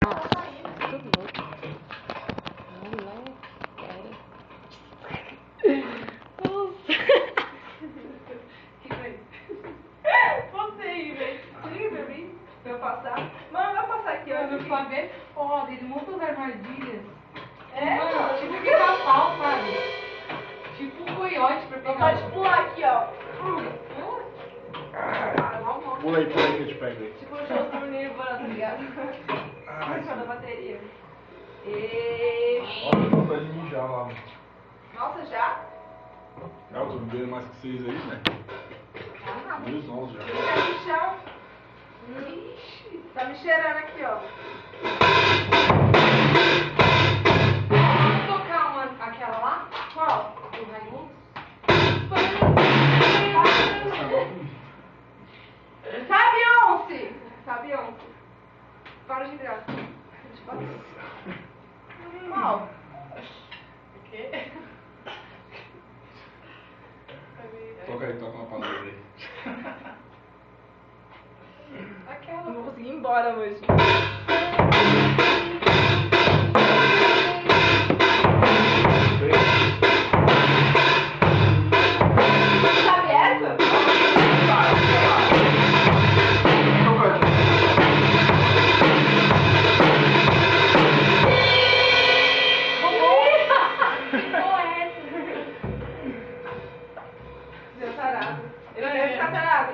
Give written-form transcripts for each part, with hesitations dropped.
Tudo louco. Nossa. Você aí, velho. Liga pra mim, pra eu passar. Mano, vai passar aqui, ó. Mano, o Fábio é foda, ele monta as armadilhas. É? Mano, tipo pica-pau, sabe? Tipo um coiote pra pegar. Pode pular aqui, ó. Pula aí que eu te pego aí. Tipo o show do Nirvana, tá ligado? O show da bateria. E... Olha, eu tô de mijar lá. Nossa, já? Eu tô bebendo mais que vocês aí, né? Ah, não. 11 já. Fica no chão. Ixi, tá me cheirando aqui, ó. Vamos tocar aquela lá? Qual? Do Raimundo? Fabião. Para de graça. Qual? O quê? Toca uma palavra aí. Aquela. Não vou conseguir ir embora hoje. Sabe essa?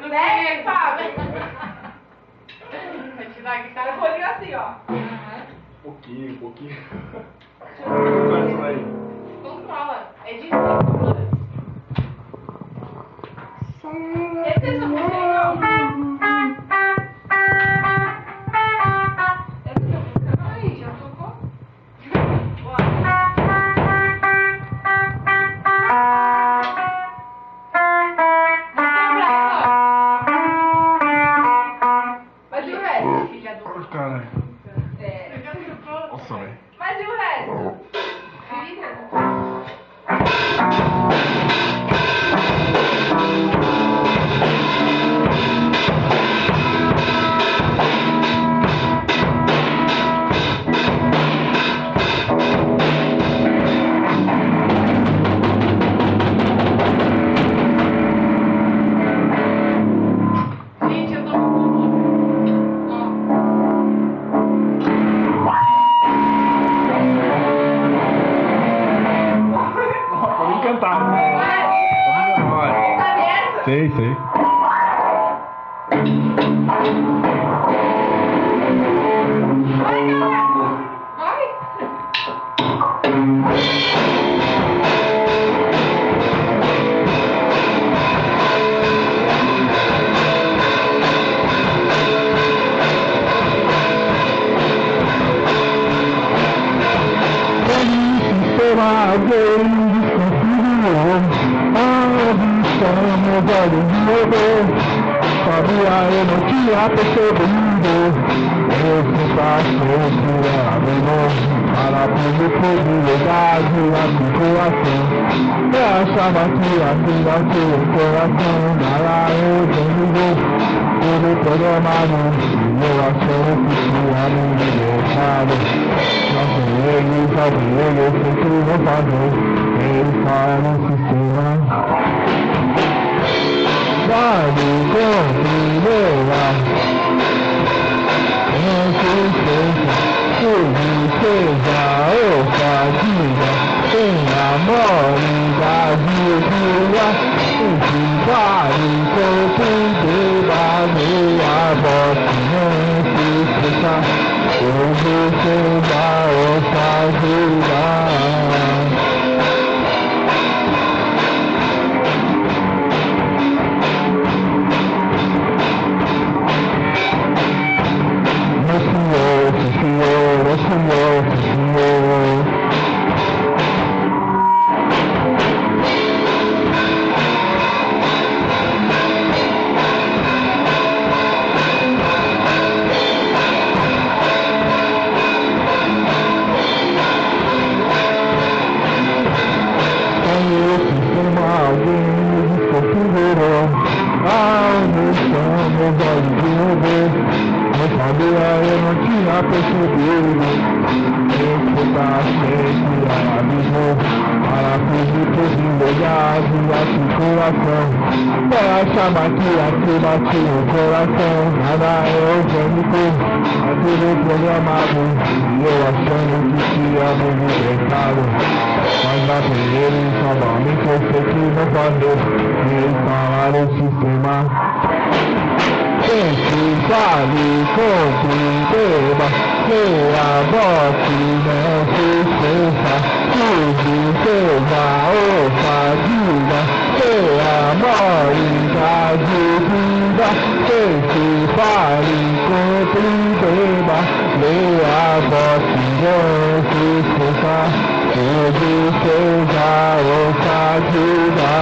Né, Fábio? Vai te dar a Eu guitarra. vou ligar assim, ó. Pouquinho. Deixa eu Faz isso aí. Controla. É de 5 minutos. Esse é seu não? Esse é seu não? Aí, já tocou? Mas e o resto? Filha do... Cara. É. Nossa, velho. Mas e o resto? Gente, eu tô com... Ó. Pode cantar. Sabe essa? Sei. Vai, cara! Vai! Sabia, eu não tinha percebido. Esse cachorro para tudo foi de verdade a situação. Eu achava que assim ia ser o coração. Nada eu desligou, tudo programado. E eu achando que tinha me deixado. Salve ele, eu sei que vou fazer. Ele fala no sistema. Vai me controlar. Não se esqueça, tudo seja ousadia. Tem amor e alegria. Vale todo debate. A voz não se esqueça. Tudo seja ousadia. Senhor. Esse cacete avisou, parafusos ligados a circulação. Ela chama que aqui bate o coração, nada é orgânico, é tudo programado. E eu achando que tinha movimentado, mas na primeira somente eu sei que não valeu, me instalaram o sistema. Sempre vale, compre, beba, leia, bote, não se esqueça, tudo seja, ouça, diga, leia, moralidade, vida, sempre vale, compre, beba, leia, bote, não se esqueça, tudo seja, ouça, diga.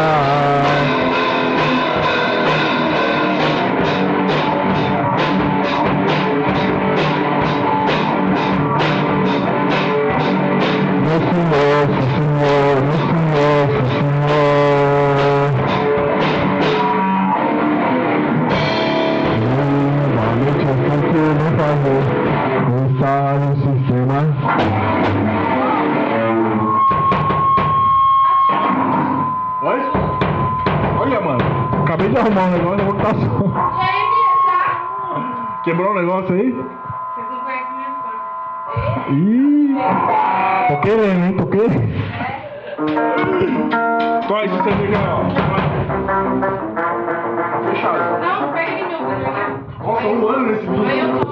Nosso Senhor, normalmente eu sei que não fazer, pensar no sistema. Oi? Olha, mano. Acabei de arrumar um negócio, eu vou botar som. E aí, bicha? Quebrou o negócio aí? Vocês não conhecem minha força. Ih, tô querendo, hein? Tô querendo. Qual é esse CD aqui, ó? Fechado. Não, pega em meu celular. Nossa, um ano nesse vídeo. Aí eu tô.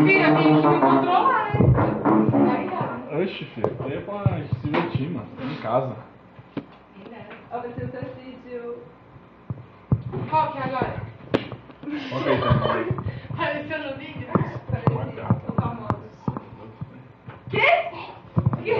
Filha, tem que me controlar, né? Aí, ó. Oxe, filho. Aí é pra se divertir, mano. Em casa. Olha o seu exercício. Qual que é agora? Ok, então. Apareceu no vídeo? Parece os famosos. Quê? Que?